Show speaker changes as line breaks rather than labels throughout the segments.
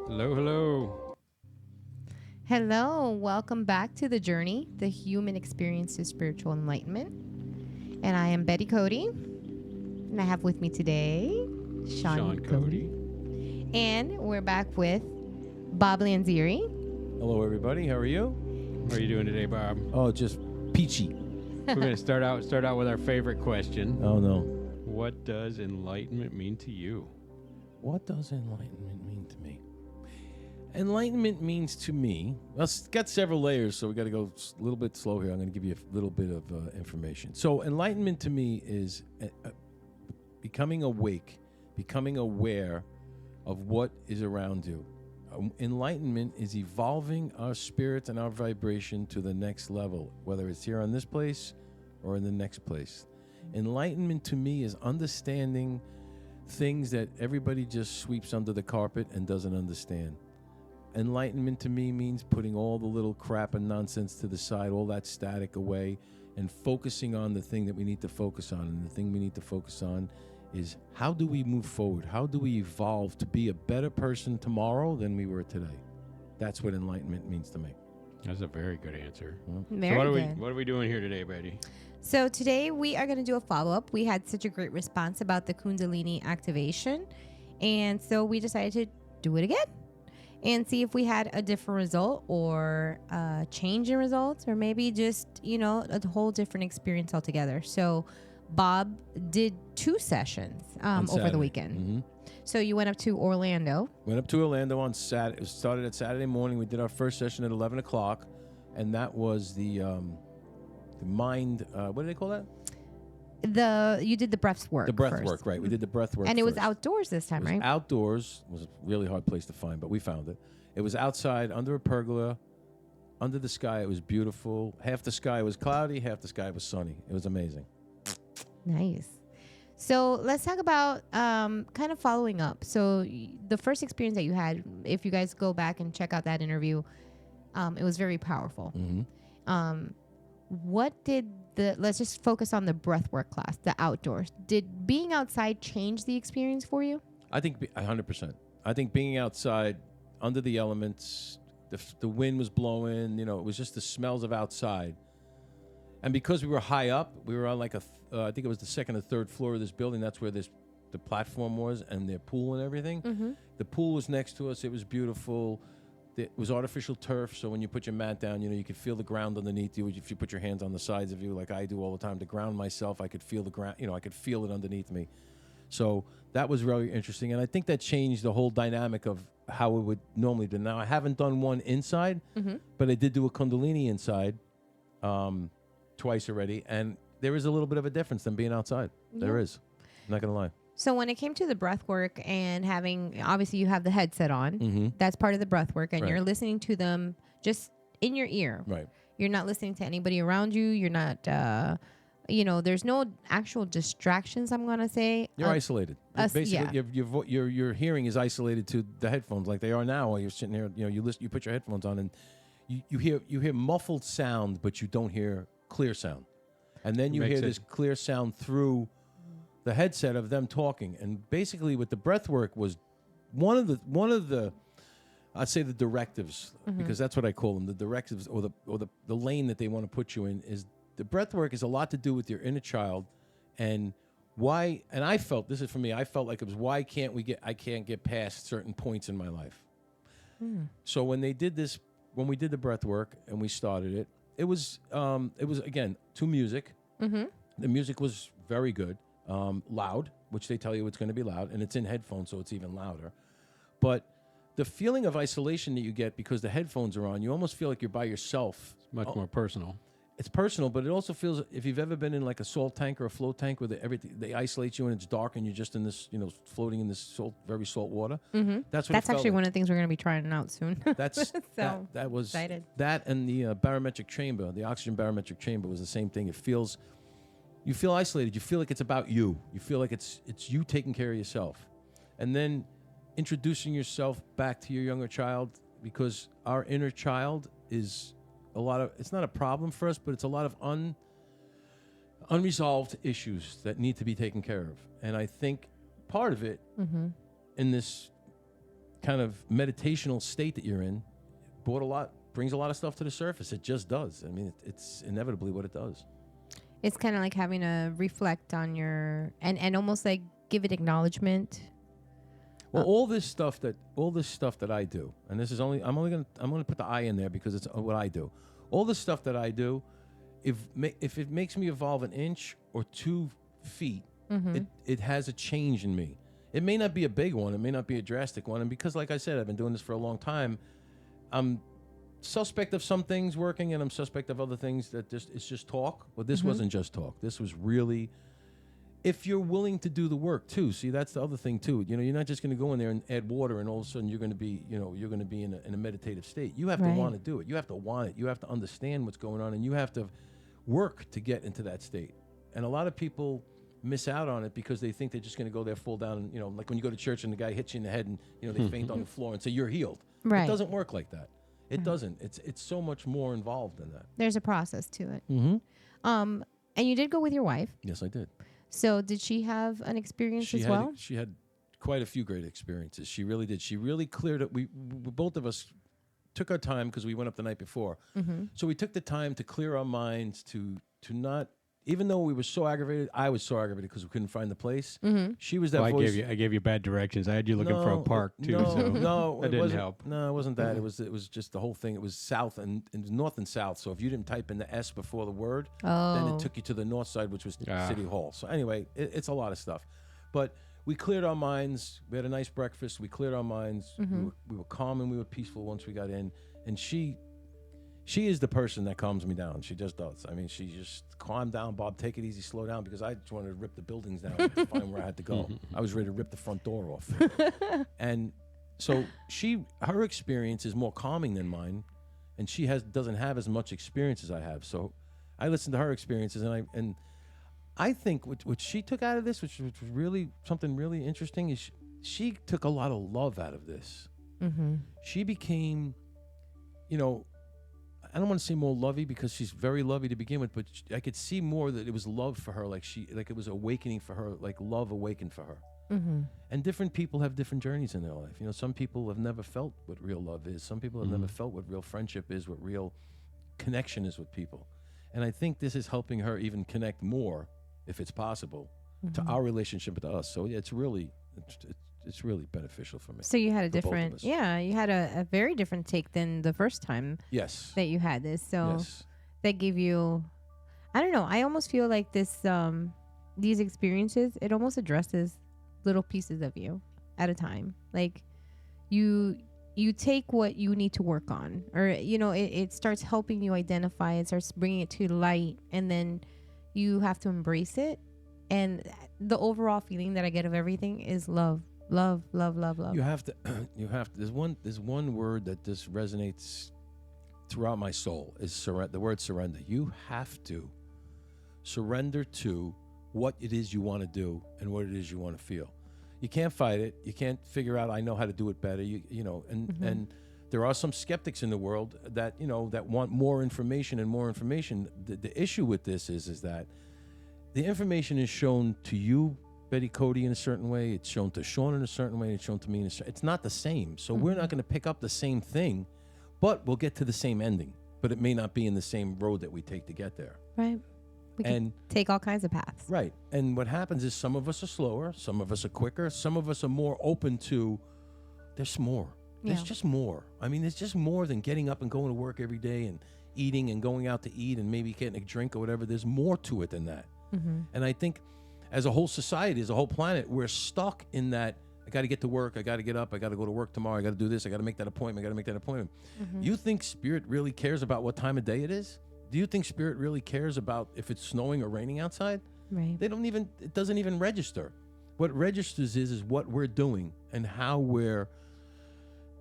Hello, hello.
Hello, welcome back to The Journey, the human experience to spiritual enlightenment. And I am Betty Cody. And I have with me today Sean Cody. And we're back with Bob Lanzieri.
Hello, everybody. How are you?
How are you doing today, Bob?
Oh, just peachy.
We're going to start out with our favorite question.
Oh, no.
What does enlightenment mean to you?
What does enlightenment mean to me? Enlightenment means to me, well, it's got several layers, so we got to go a little bit slow here. I'm going to give you a little bit of information. So enlightenment to me is becoming awake, becoming aware of what is around you. Enlightenment is evolving our spirit and our vibration to the next level, whether it's here on this place or in the next place. Enlightenment to me is understanding things that everybody just sweeps under the carpet and doesn't understand. Enlightenment to me means putting all the little crap and nonsense to the side, all that static away, and focusing on the thing that we need to focus on. And the thing we need to focus on is, how do we move forward? How do we evolve to be a better person tomorrow than we were today? That's what enlightenment means to me.
That's a very good answer.
Very
so
good.
what are we doing here today, Betty?
So today we are going to do a follow-up. We had such a great response about the Kundalini activation. And so we decided to do it again and see if we had a different result or a change in results, or maybe just, a whole different experience altogether. So Bob did 2 sessions over
Saturday.
the weekend.
Mm-hmm.
So you went up to Orlando.
Went up to Orlando on Saturday. It started at Saturday morning. We did our first session at 11 o'clock, and that was the mind, what do they call that?
You did the breath work.
The breath
first.
work, right. We did the breath work
And it was
first.
outdoors this time,
It was
right?
outdoors. It was a really hard place to find, but we found it. It was outside, under a pergola, under the sky. It was beautiful. Half the sky was cloudy, half the sky was sunny. It was amazing.
Nice. So let's talk about kind of following up. So the first experience that you had, if you guys go back and check out that interview, it was very powerful.
Mm-hmm.
Let's just focus on the breathwork class, the outdoors. Did being outside change the experience for you?
I think 100%. I think being outside, under the elements, the wind was blowing, it was just the smells of outside. And because we were high up, we were on I think it was the second or third floor of this building. That's where the platform was and their pool and everything.
Mm-hmm.
The pool was next to us. It was beautiful. It was artificial turf, so when you put your mat down, you could feel the ground underneath you. If you put your hands on the sides of you, like I do all the time, to ground myself, I could feel the ground. I could feel it underneath me. So that was really interesting, and I think that changed the whole dynamic of how we would normally do. Now, I haven't done one inside,
Mm-hmm.
but I did do a Kundalini inside twice already, and there is a little bit of a difference than being outside.
Yeah.
There is. I'm not going to lie.
So when it came to the breath work and obviously you have the headset on,
Mm-hmm.
that's part of the breath work, and
Right.
you're listening to them just in your ear.
Right.
You're not listening to anybody around you. You're not, there's no actual distractions, I'm going to say.
You're isolated. Basically,
yeah.
your hearing is isolated to the headphones, like they are now. While you're sitting here, you listen, you put your headphones on, and you hear muffled sound, but you don't hear clear sound. And then you hear this clear sound through the headset of them talking. And basically, what the breath work was, one of the I'd say the directives, because that's what I call them, the directives or the lane that they want to put you in, is the breath work is a lot to do with your inner child and why. And I felt, this is for me, I felt like it was, why can't I can't get past certain points in my life. So when we did the breath work and we started it, it was again to music.
Mm-hmm.
The music was very good, loud, which they tell you it's going to be loud, and it's in headphones, so it's even louder. But the feeling of isolation that you get because the headphones are on, you almost feel like you're by yourself.
It's much more personal.
It's personal, but it also feels, if you've ever been in like a salt tank or a float tank where they isolate you and it's dark and you're just in this, floating in this very salt water.
Mm-hmm.
That's
actually one of the things we're going to be trying out soon.
That's
so
that was
excited.
That, and the barometric chamber, the oxygen barometric chamber, was the same thing. You feel isolated. You feel like it's about you. You feel like it's you taking care of yourself, and then introducing yourself back to your younger child, because our inner child is it's not a problem for us, but it's a lot of unresolved issues that need to be taken care of. And I think part of it in this kind of meditational state that you're in brings a lot of stuff to the surface. It just does. I mean, it's inevitably what it does.
It's kind of like having to reflect on your and almost like give it acknowledgement.
Well, all this stuff that I do, and this is I'm gonna put the I in there because it's what I do. All the stuff that I do, if it makes me evolve an inch or 2 feet, it has a change in me. It may not be a big one, it may not be a drastic one, and because, like I said, I've been doing this for a long time, I'm suspect of some things working, and I'm suspect of other things that it's just talk. Well, this wasn't just talk. This was really, if you're willing to do the work too. See, that's the other thing too. You know, you're not just going to go in there and add water, and all of a sudden you're going to be in a meditative state. You have to want to do it. You have to want it. You have to understand what's going on, and you have to work to get into that state. And a lot of people miss out on it because they think they're just going to go there, fall down, and, like when you go to church and the guy hits you in the head and they faint on the floor and say you're healed.
Right.
It doesn't work like that. It doesn't. It's so much more involved than that.
There's a process to it.
Mm-hmm.
And you did go with your wife.
Yes, I did.
So did she have an experience as well?
She had quite a few great experiences. She really did. She really cleared it. We both of us took our time because we went up the night before. So we took the time to clear our minds to not, even though we were so aggravated, I was so aggravated because we couldn't find the place. She was that voice.
I gave you bad directions. I had you looking for a park too.
No,
that didn't help.
No, it wasn't that. It was just the whole thing. It was south and north and south. So if you didn't type in the S before the word, then it took you to the north side, which was City Hall. So anyway, it's a lot of stuff. But we cleared our minds. We had a nice breakfast. We cleared our minds. We were calm and we were peaceful once we got in. And she is the person that calms me down. She just does. I mean, she just calm down, Bob, take it easy, slow down, because I just wanted to rip the buildings down to find where I had to go. I was ready to rip the front door off. And so her experience is more calming than mine, and she doesn't have as much experience as I have. So I listened to her experiences, and I think what she took out of this, which was really something really interesting, is she took a lot of love out of this. She became, I don't want to say more lovey because she's very lovey to begin with, but I could see more that it was love for her, like it was awakening for her, like love awakened for her. And different people have different journeys in their life. Some people have never felt what real love is. Some people have never felt what real friendship is, what real connection is with people. And I think this is helping her even connect more, if it's possible, to our relationship with us. So it's really beneficial for me.
So you had you had a very different take than the first time that you had this. So that gave you, I don't know, I almost feel like these experiences, it almost addresses little pieces of you at a time. Like you take what you need to work on, or, it starts helping you identify, it starts bringing it to light, and then you have to embrace it. And the overall feeling that I get of everything is love. Love, love, love, love.
You have to. There's one word that just resonates throughout my soul is surrender. The word surrender. You have to surrender to what it is you want to do and what it is you want to feel. You can't fight it. You can't figure out, I know how to do it better. And there are some skeptics in the world that that want more information and more information. The issue with this is that the information is shown to you, Betty Cody, in a certain way. It's shown to Sean in a certain way. It's shown to me in a certain. It's not the same. So we're not going to pick up the same thing, but we'll get to the same ending. But it may not be in the same road that we take to get there.
Right. We can take all kinds of paths.
Right. And what happens is some of us are slower, some of us are quicker, some of us are more open to. There's more. There's just more. I mean, there's just more than getting up and going to work every day and eating and going out to eat and maybe getting a drink or whatever. There's more to it than that. And I think, as a whole society, as a whole planet, we're stuck in that, I got to get to work, I got to get up, I got to go to work tomorrow, I got to do this, I got to make that appointment, You think Spirit really cares about what time of day it is? Do you think Spirit really cares about if it's snowing or raining outside?
Right.
It doesn't even register. What registers is what we're doing and how we're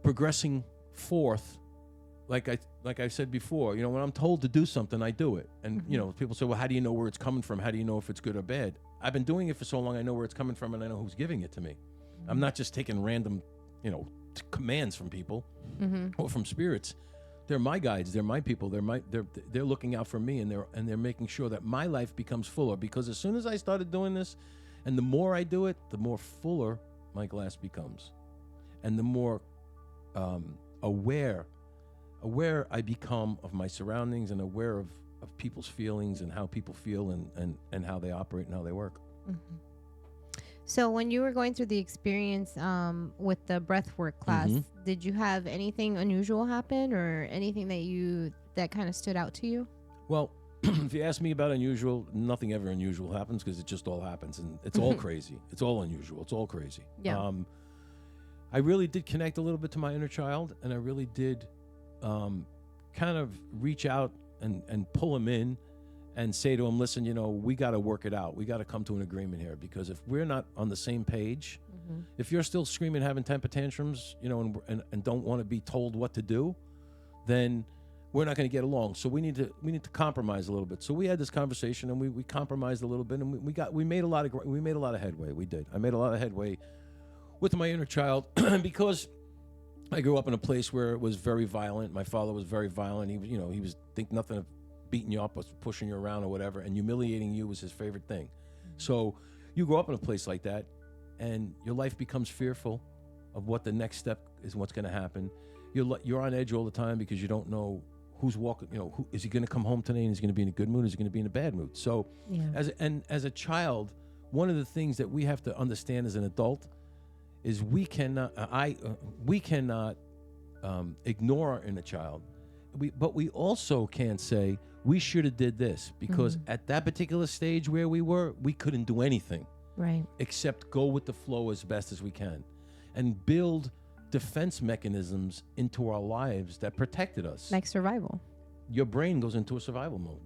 progressing forth. Like I said before, when I'm told to do something, I do it. And, people say, well, how do you know where it's coming from? How do you know if it's good or bad? I've been doing it for so long, I know where it's coming from and I know who's giving it to me. I'm not just taking random, commands from people or from spirits. They're my guides. They're my people. They're looking out for me, and they're making sure that my life becomes fuller. Because as soon as I started doing this, and the more I do it, the more fuller my glass becomes. and the more aware I become of my surroundings and aware of people's feelings and how people feel and how they operate and how they work.
Mm-hmm. So when you were going through the experience with the breathwork class, did you have anything unusual happen or anything that kind of stood out to you?
Well, if you ask me about unusual, nothing ever unusual happens because it just all happens, and it's all crazy. It's all unusual. It's all crazy.
Yeah.
I really did connect a little bit to my inner child, and I really did kind of reach out and pull him in and say to him, listen, we got to work it out. We got to come to an agreement here, because if we're not on the same page, if you're still screaming, having temper tantrums, and don't want to be told what to do, then we're not going to get along. So we need to compromise a little bit. So we had this conversation, and we compromised a little bit, and we made a lot of headway. We did. I made a lot of headway with my inner child because I grew up in a place where it was very violent. My father was very violent. He was think nothing of beating you up or pushing you around or whatever, and humiliating you was his favorite thing. So you grow up in a place like that, and your life becomes fearful of what the next step is, what's going to happen. You're on edge all the time because you don't know who's walking. Who is he going to come home today, and is he going to be in a good mood, or is he going to be in a bad mood? So, as a child, one of the things that we have to understand as an adult is we cannot ignore our inner child. But we also can't say we should have did this, because at that particular stage where we were, we couldn't do anything,
right,
except go with the flow as best as we can and build defense mechanisms into our lives that protected us.
like survival.
Your brain goes into a survival mode.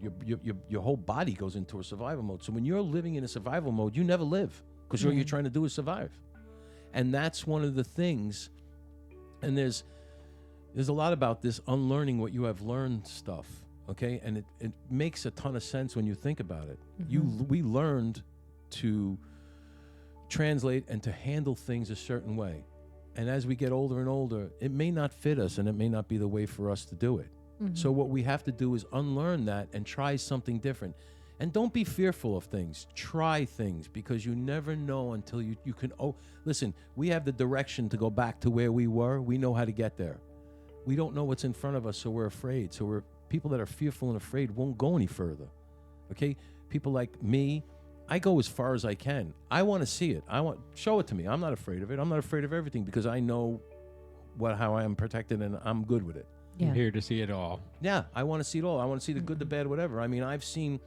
Your whole body goes into a survival mode. So when you're living in a survival mode, you never live, because all you're trying to do is survive. And that's one of the things. And there's a lot about this unlearning what you have learned stuff, okay? And it makes a ton of sense when you think about it. We learned to translate and to handle things a certain way. And as we get older and older, it may not fit us, and it may not be the way for us to do it. So what we have to do is unlearn that and try something different. And don't be fearful of things. Try things, because you never know until you can. Oh, listen, we have the direction to go back to where we were. We know how to get there. We don't know what's in front of us, so we're afraid. So people that are fearful and afraid won't go any further. Okay? People like me, I go as far as I can. I want to see it. Show it to me. I'm not afraid of it. I'm not afraid of everything, because I know how I am protected, and I'm good with it.
Yeah.
I'm here to see it all.
Yeah, I want to see it all. I want to see the good, the bad, whatever. I mean, I've seen,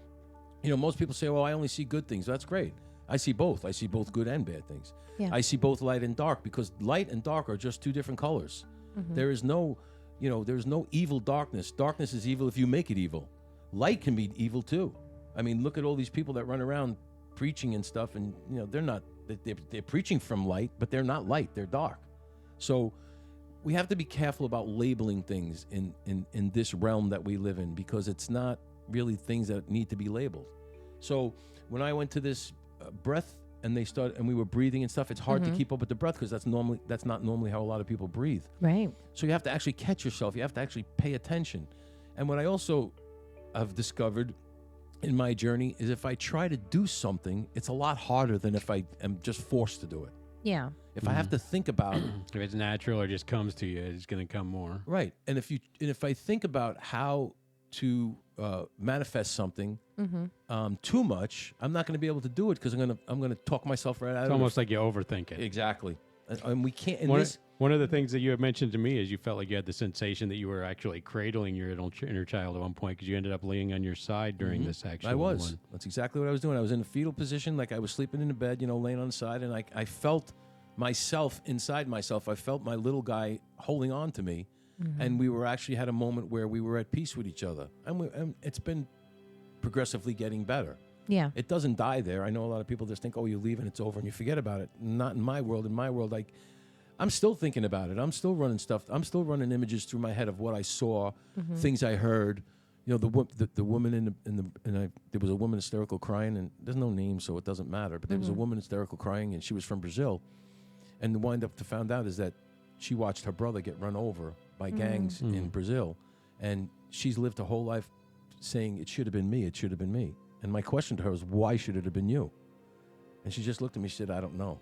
most people say, well, I only see good things. That's great. I see both. I see both good and bad things.
Yeah.
I see both light and dark, because light and dark are just two different colors. There is no, there's no evil darkness. Darkness is evil if you make it evil. Light can be evil too. I mean, look at all these people that run around preaching and stuff, and they're preaching from light, but they're not light. They're dark. So we have to be careful about labeling things in this realm that we live in, because it's not really things that need to be labeled. So when I went to this breath, and we were breathing and stuff, it's hard to keep up with the breath, because that's not normally how a lot of people breathe.
Right.
So you have to actually catch yourself. You have to actually pay attention. And what I also have discovered in my journey is, if I try to do something, it's a lot harder than if I am just forced to do it.
Yeah.
If I have to think about it.
If it's natural or just comes to you, it's going to come more.
Right. And if I think about how to manifest something too much, I'm not going to be able to do it, because I'm going to talk myself right out of it.
It's almost like you overthink it.
Exactly. And we can't.
One of the things that you had mentioned to me is you felt like you had the sensation that you were actually cradling your inner child at one point, because you ended up laying on your side during this actual
I was.
one.
That's exactly what I was doing. I was in a fetal position, like I was sleeping in the bed, laying on the side, and I felt myself inside myself. I felt my little guy holding on to me, and we were actually had a moment where we were at peace with each other, and it's been progressively getting better.
Yeah.
It doesn't die there. I know a lot of people just think, oh, you leave and it's over and you forget about it. Not in my world. In my world, I'm still thinking about it. I'm still running stuff. I'm still running images through my head of what I saw, things I heard. The woman there was a woman hysterical crying, and there's no name, so it doesn't matter. But there was a woman hysterical crying, and she was from Brazil. And the wind up to found out is that she watched her brother get run over by gangs in Brazil, and she's lived her whole life saying, it should have been me. It should have been me. And my question to her was, why should it have been you? And she just looked at me. She said, I don't know.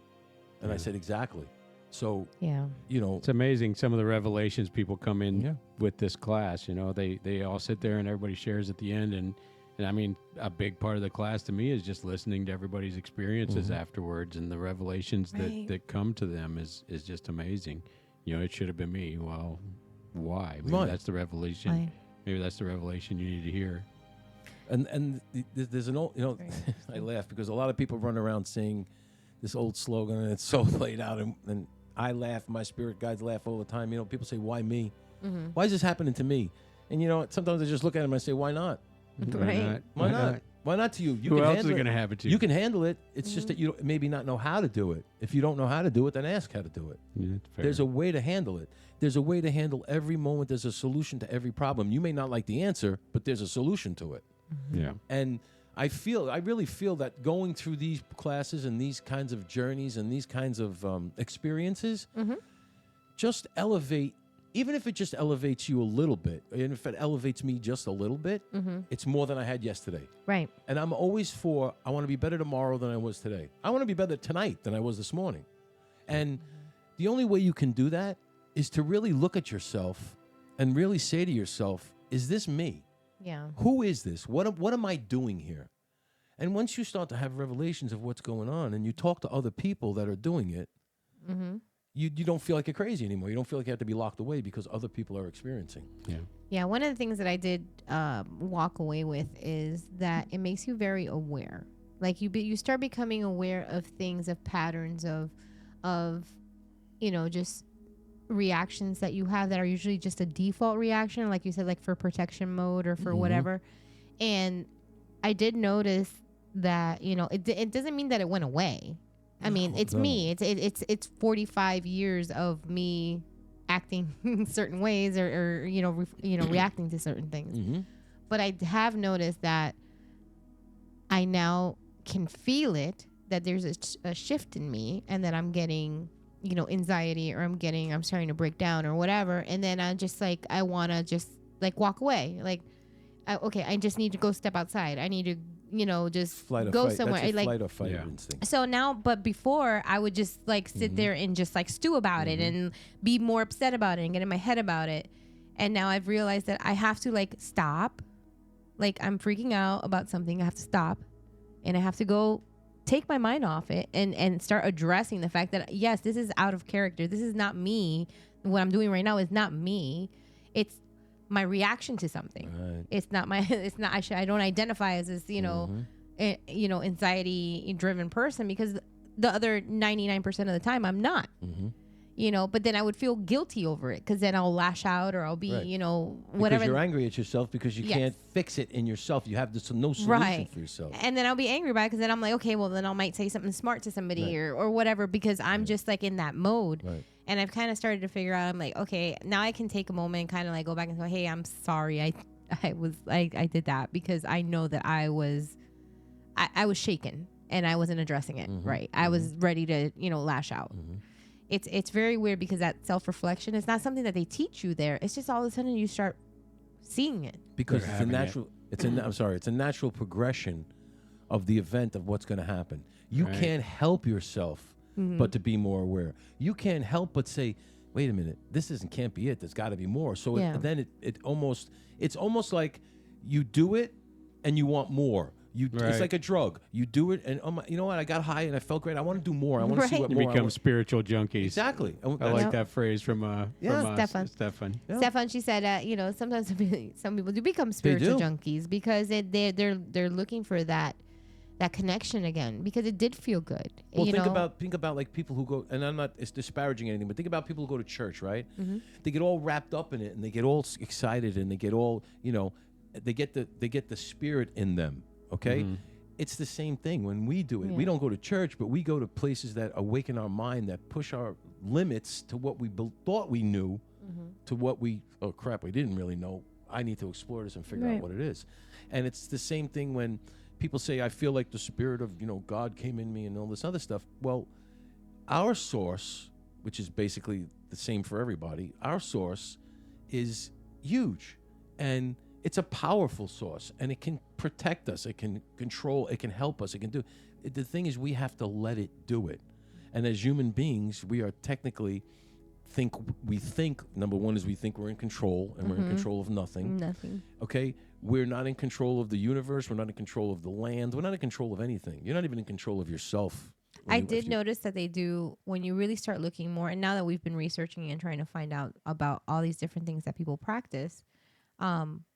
And I said, exactly. So,
Yeah.
you know,
It's amazing some of the revelations people come in
Yeah.
with this class. You know, they all sit there and everybody shares at the end. And I mean, a big part of the class to me is just listening to everybody's experiences afterwards, and the revelations
Right.
that come to them is just amazing. You know, it should have been me. Well, why? Maybe
Right.
that's the revelation.
Right.
Maybe that's the revelation you need to hear.
There's an old, you know,
Very
I laugh because a lot of people run around saying this old slogan, and it's so played out, and I laugh, my spirit guides laugh all the time. You know, people say, why me? Why is this happening to me? And you know, sometimes I just look at them and I say, why not?
Right.
Why not? Why not to you? You
Who
can
else is
handle
going to
it.
have it to you?
You can handle it. It's just that you don't, maybe not know how to do it. If you don't know how to do it, then ask how to do it.
Yeah, it's fair.
There's a way to handle it. There's a way to handle every moment. There's a solution to every problem. You may not like the answer, but there's a solution to it.
Yeah.
And I really feel that going through these classes and these kinds of journeys and these kinds of experiences just elevate, even if it just elevates you a little bit, and if it elevates me just a little bit, it's more than I had yesterday.
Right.
And I'm always I want to be better tomorrow than I was today. I want to be better tonight than I was this morning. And the only way you can do that is to really look at yourself and really say to yourself, is this me?
Yeah.
Who is this? What am I doing here? And once you start to have revelations of what's going on and you talk to other people that are doing it, you don't feel like you're crazy anymore. You don't feel like you have to be locked away because other people are experiencing.
Yeah.
Yeah, one of the things that I did walk away with is that it makes you very aware. Like you start becoming aware of things, of patterns, of you know, just reactions that you have that are usually just a default reaction, like you said, like for protection mode or for whatever. And I did notice that, you know, it doesn't mean that it went away. I mean, it's me. It's 45 years of me acting in certain ways or reacting to certain things. But I have noticed that I now can feel it, that there's a shift in me, and that I'm getting, you know, anxiety, or I'm starting to break down or whatever. And then I just like, I want to just like walk away. Like, I just need to go step outside. I need to, you know, just go somewhere.
That's your
like,
flight or fight instinct.
so now, but before I would just like sit there and just like stew about it and be more upset about it and get in my head about it. And now I've realized that I have to like stop. Like, I'm freaking out about something. I have to stop, and I have to go take my mind off it and start addressing the fact that, yes, this is out of character. This is not me. What I'm doing right now is not me. It's my reaction to something.
Right.
It's not I don't identify as this, anxiety driven person, because the other 99% of the time I'm not. You know, but then I would feel guilty over it, because then I'll lash out, or I'll be,
Right.
you know, whatever.
Because you're angry at yourself because you
Yes.
can't fix it in yourself. You have no solution
Right.
for yourself.
And then I'll be angry about it, because then I'm like, okay, well, then I might say something smart to somebody,
Right.
or whatever, because I'm just like in that mode.
Right.
And I've kind of started to figure out, I'm like, okay, now I can take a moment and kind of like go back and go, hey, I'm sorry. I did that, because I know that I was shaken and I wasn't addressing it. Right. I was ready to, you know, lash out. It's very weird, because that self-reflection is not something that they teach you there. It's just all of a sudden you start seeing it.
Because
They're
it's a
having
natural. It's a natural progression of the event of what's going to happen. You
Right.
can't help yourself but to be more aware. You can't help but say, "Wait a minute, this can't be it. There's got to be more." So
Yeah.
it's almost like you do it and you want more. It's
Right.
like a drug. You do it, and you know what? I got high and I felt great. I want to do more. I want to see
Right.
what
You
more. I
become
want.
spiritual junkies.
Exactly.
I like
Yep.
that phrase from
Stefan.
Stefan.
Yeah.
Stefan, she said, you know, sometimes some people do become spiritual
do.
junkies, because they're looking for that connection again, because it did feel good.
Well,
you
think
know?
about like people who go, and I'm not disparaging anything, but think about people who go to church, right? They get all wrapped up in it, and they get all excited, and they get all, you know, they get the spirit in them. Okay, it's the same thing when we do it.
Yeah.
We don't go to church, but we go to places that awaken our mind, that push our limits to what we thought we knew, to what we we didn't really know. I need to explore this and figure out
Right.
what it is. And it's the same thing when people say, I feel like the spirit of, you know, God came in me and all this other stuff. Well, our source, which is basically the same for everybody, our source is huge, and it's a powerful source, and it can protect us, it can control, it can help us, it can do. The thing is, we have to let it do it. And as human beings, we are technically we think number one is we think we're in control, and we're in control of nothing.
Nothing.
Okay? We're not in control of the universe. We're not in control of the land. We're not in control of anything. You're not even in control of yourself.
I did notice that they do, when you really start looking more, and now that we've been researching and trying to find out about all these different things that people practice,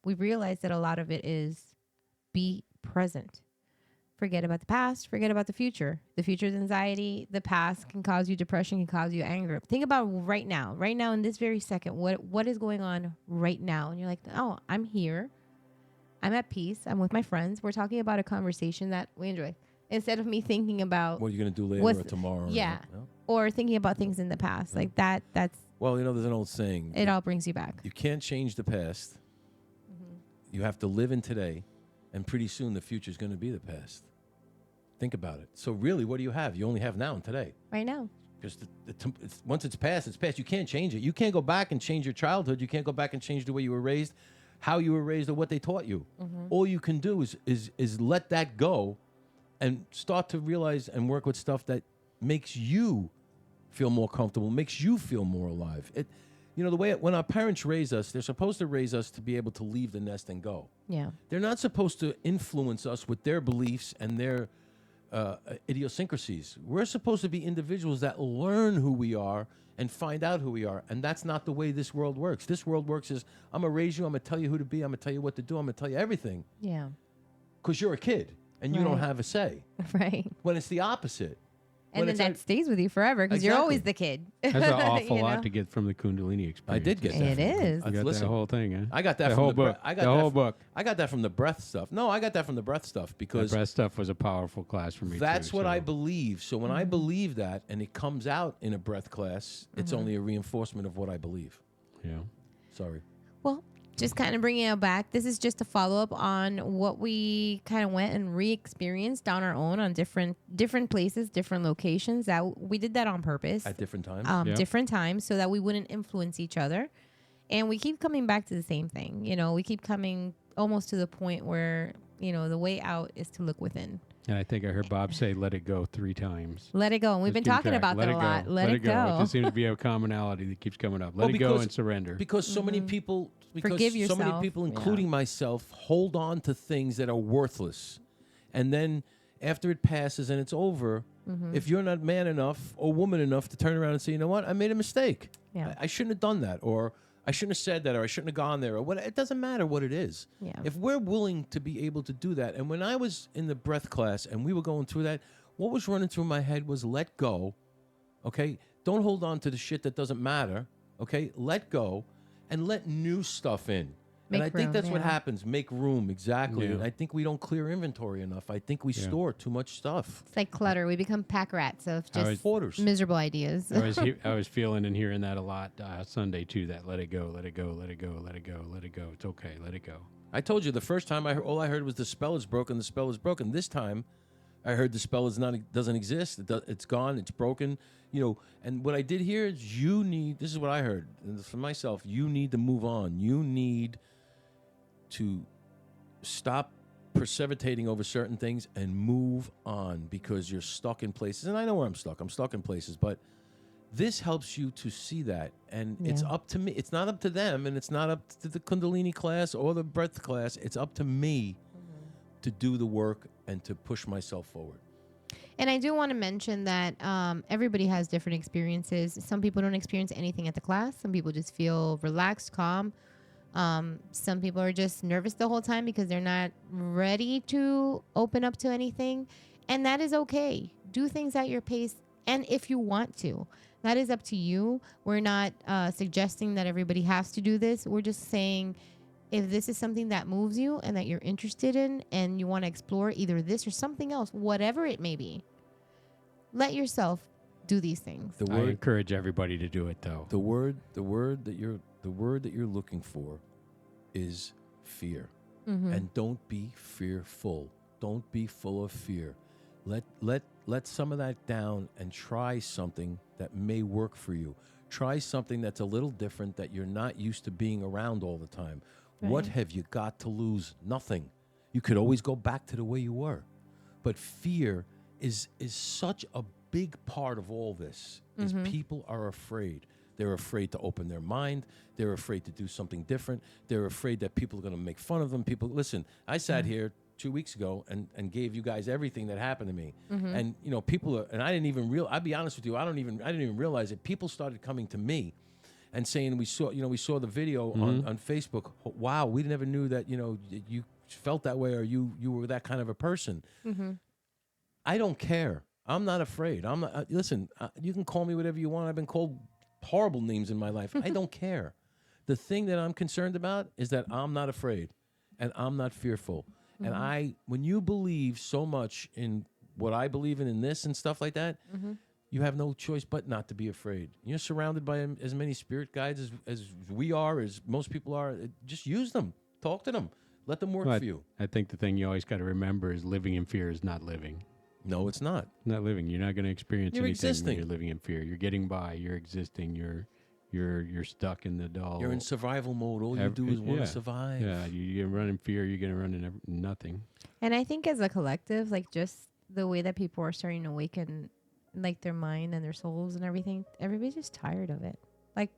we've realized that a lot of it is be present. Forget about the past, forget about the future. The future is anxiety. The past can cause you depression, can cause you anger. Think about right now in this very second, what is going on right now? And you're like, oh, I'm here. I'm at peace. I'm with my friends. We're talking about a conversation that we enjoy. Instead of me thinking about
what are you going to do later or tomorrow?
Yeah. Or thinking about things in the past. Like that's...
Well, there's an old saying.
It all brings you back.
You can't change the past. You have to live in today. And pretty soon the future is going to be the past. Think about it. So really, what do you have? You only have now and today.
Right now.
Because once it's past, it's past. You can't change it. You can't go back and change your childhood. You can't go back and change the way you were raised, how you were raised, or what they taught you. All you can do is let that go and start to realize and work with stuff that makes you feel more comfortable, makes you feel more alive. The way when our parents raise us, they're supposed to raise us to be able to leave the nest and go.
Yeah.
They're not supposed to influence us with their beliefs and their idiosyncrasies. We're supposed to be individuals that learn who we are and find out who we are. And that's not the way this world works. This world works as, I'm going to raise you, I'm going to tell you who to be, I'm going to tell you what to do, I'm going to tell you everything.
Yeah.
Because you're a kid and you don't have a say.
Right.
When it's the opposite.
And then that stays with you forever because you're always the kid.
That's an awful lot to get from the Kundalini experience.
I did get that.
It is.
You got that whole thing, huh?
I got that
the
from
whole book.
I got
the
that
whole book.
I got that from the breath stuff. No, I got that from the breath stuff because
the breath stuff was a powerful class for me.
That's
too,
what I believe. So when I believe that and it comes out in a breath class, it's only a reinforcement of what I believe.
Yeah.
Sorry.
Well, just kind of bringing it back. This is just a follow up on what we kind of went and re-experienced on our own on different places, different locations. That we did that on purpose
at different times.
Different times, so that we wouldn't influence each other. And we keep coming back to the same thing. We keep coming almost to the point where the way out is to look within.
And I think I heard Bob say, let it go 3 times.
Let it go. And we've been talking about that a lot. Let it go.
It just seems to be a commonality that keeps coming up. Let it go and surrender.
Because so many people,
Forgive yourself.
so many people, including myself, hold on to things that are worthless. And then after it passes and it's over, if you're not man enough or woman enough to turn around and say, you know what, I made a mistake.
Yeah.
I shouldn't have done that. Or I shouldn't have said that, or I shouldn't have gone there, or what. It doesn't matter what it is.
Yeah.
If we're willing to be able to do that, and when I was in the breath class and we were going through that, what was running through my head was let go, okay? Don't hold on to the shit that doesn't matter, okay? Let go, and let new stuff in.
Make
and I think
room,
that's what happens. Make room, exactly.
Yeah.
And I think we don't clear inventory enough. I think we store too much stuff.
It's like clutter. We become pack rats of just
Hoarders.
miserable ideas.
I was feeling and hearing that a lot Sunday too. That let it go, let it go, let it go, let it go, let it go. It's okay, let it go.
I told you the first time all I heard was the spell is broken. The spell is broken. This time, I heard the spell doesn't exist. It's gone. It's broken. And what I did here is this is what I heard for myself. You need to move on. You need to stop perseverating over certain things and move on because you're stuck in places. And I know where I'm stuck. I'm stuck in places, but this helps you to see that. And it's up to me. It's not up to them, and it's not up to the Kundalini class or the breath class. It's up to me to do the work and to push myself forward.
And I do want to mention that everybody has different experiences. Some people don't experience anything at the class. Some people just feel relaxed, calm. Some people are just nervous the whole time because they're not ready to open up to anything. And that is okay. Do things at your pace. And if you want to, that is up to you. We're not suggesting that everybody has to do this. We're just saying if this is something that moves you and that you're interested in and you want to explore either this or something else, whatever it may be, let yourself do these things.
I encourage everybody to do it, though.
The word that you're looking for is fear. And don't be fearful. Don't be full of fear. Let some of that down and try something that may work for you. Try something that's a little different that you're not used to being around all the time. Right. What have you got to lose? Nothing. You could always go back to the way you were. But fear is such a big part of all this is people are afraid. They're afraid to open their mind. They're afraid to do something different. They're afraid that people are going to make fun of them. People, listen, I sat here 2 weeks ago and gave you guys everything that happened to me. And, you know, people are, and I didn't even I'll be honest with you, I didn't even realize it. People started coming to me and saying, we saw the video on Facebook. Wow, we never knew that, you know, you felt that way or you were that kind of a person. I don't care. I'm not afraid. I'm not, listen, you can call me whatever you want. I've been called horrible names in my life. I don't care. The thing that I'm concerned about is that I'm not afraid and I'm not fearful. And when you believe so much in what I believe in this and stuff like that, you have no choice but not to be afraid. You're surrounded by as many spirit guides as we are, as most people are. Just use them. Talk to them. Let them work for you.
I think the thing you always got to remember is living in fear is not living.
No, it's not.
Not living. You're not going to experience
You're
anything
existing.
when you're living in fear. You're getting by. You're existing. You're stuck in the dull.
You're in survival mode. All you do is want to survive.
Yeah, you run in fear. You're going to run in nothing.
And I think as a collective, like just the way that people are starting to awaken, like their mind and their souls and everything, everybody's just tired of it. Like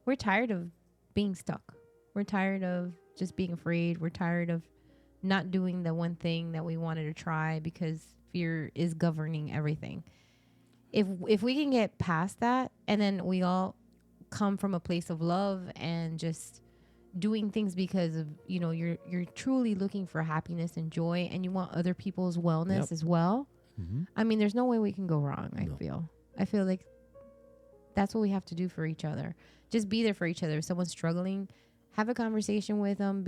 we're tired of being stuck. We're tired of just being afraid. We're tired of not doing the one thing that we wanted to try because fear is governing everything. If we can get past that, and then we all come from a place of love and just doing things because of, you know, you're truly looking for happiness and joy, and you want other people's wellness as well. I mean, there's no way we can go wrong. I feel like that's what we have to do for each other. Just be there for each other. If someone's struggling, have a conversation with them.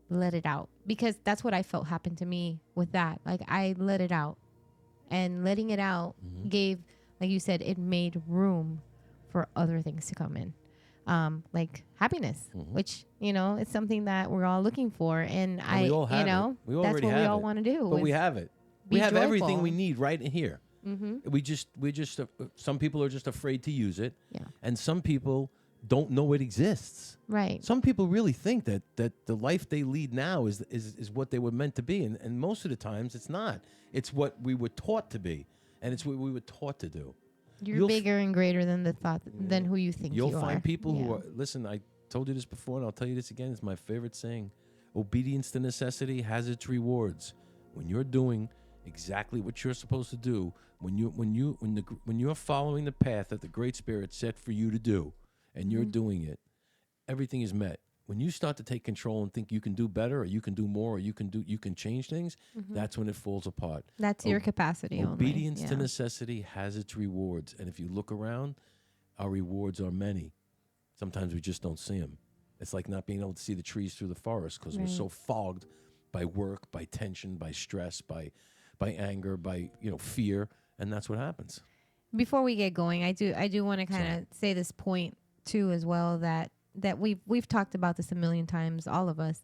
Let it out, because that's what I felt happened to me with that. Like I let it out, and letting it out gave, like you said, it made room for other things to come in, like happiness, which, you know, it's something that we're all looking for. And
we all have
that's what we all want to do.
But we have it. We have everything we need right in here. We just some people are just afraid to use it, and some people don't know it exists.
Right.
Some people really think that the life they lead now is what they were meant to be, and most of the times it's not. It's what we were taught to be, and it's what we were taught to do.
You're bigger and greater than the thought than who you think you are.
You'll find people who are. Listen, I told you this before, and I'll tell you this again. It's my favorite saying: obedience to necessity has its rewards. When you're doing exactly what you're supposed to do, when you're following the path that the Great Spirit set for you to do, and you're doing it, everything is met. When you start to take control and think you can do better, or you can do more, or you can change things, that's when it falls apart.
That's your capacity.
Obedience to necessity has its rewards, and if you look around, our rewards are many. Sometimes we just don't see them. It's like not being able to see the trees through the forest because we're so fogged by work, by tension, by stress, by anger, by fear, and that's what happens.
Before we get going, I do want to kind of say this point too as well, that we've talked about this a million times, all of us,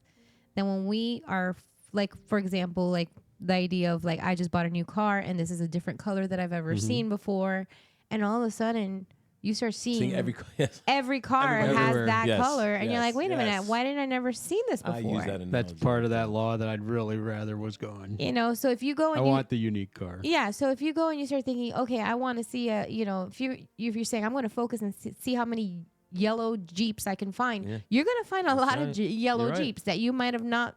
that when we are like, for example, like the idea of like, I just bought a new car and this is a different color that I've ever seen before, and all of a sudden you start seeing every car has that color, and you're like, wait a minute, why didn't I never seen this before?
I use that
That's part of that law that I'd really rather was gone.
So if you go and
I want the unique car.
Yeah, so if you go and you start thinking, okay, I want to see if you're saying I'm going to focus and see how many yellow Jeeps I can find, you're going to find a lot of yellow Jeeps that you might have not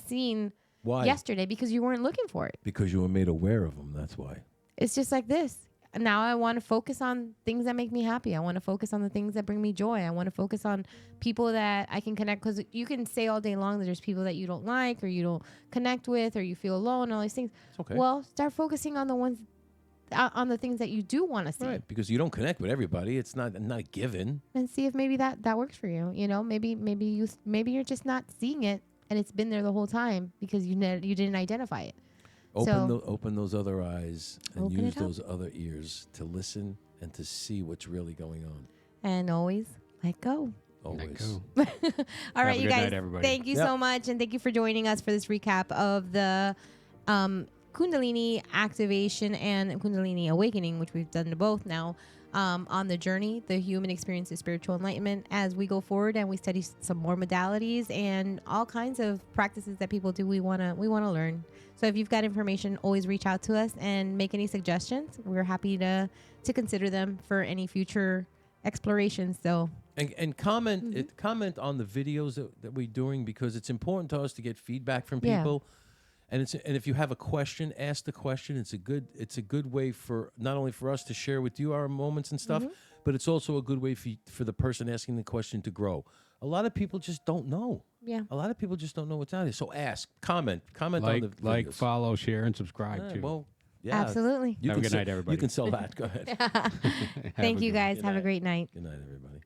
seen yesterday because you weren't looking for it.
Because you were made aware of them, that's why.
It's just like this. Now I want to focus on things that make me happy. I want to focus on the things that bring me joy. I want to focus on people that I can connect, because you can say all day long that there's people that you don't like or you don't connect with or you feel alone and all these things.
It's okay.
Well, start focusing on the things that you do want to see.
Right, because you don't connect with everybody. It's not a given.
And see if maybe that works for you. Maybe you're just not seeing it, and it's been there the whole time because you didn't identify it.
Open those other eyes and use those other ears to listen and to see what's really going on.
And always let go.
Always.
All right, you guys.
Night, everybody.
Thank you so much, and thank you for joining us for this recap of the Kundalini activation and Kundalini awakening, which we've done to both now. on the journey, the human experience of spiritual enlightenment, as we go forward and we study some more modalities and all kinds of practices that people do. We wanna learn. So if you've got information, always reach out to us and make any suggestions. We're happy to consider them for any future explorations. So
and comment on the videos that we're doing, because it's important to us to get feedback from people. And if you have a question, ask the question. It's a good way for not only for us to share with you our moments and stuff, but it's also a good way for the person asking the question to grow. A lot of people just don't know.
Yeah.
A lot of people just don't know what's out there. So ask, comment on the videos.
Like, follow, share, and subscribe too.
Well, yeah.
Absolutely.
You
Have a
can
good night, everybody.
You can sell that. Go ahead.
Thank you guys.
Good
Have a
night.
great night.
Good night, everybody.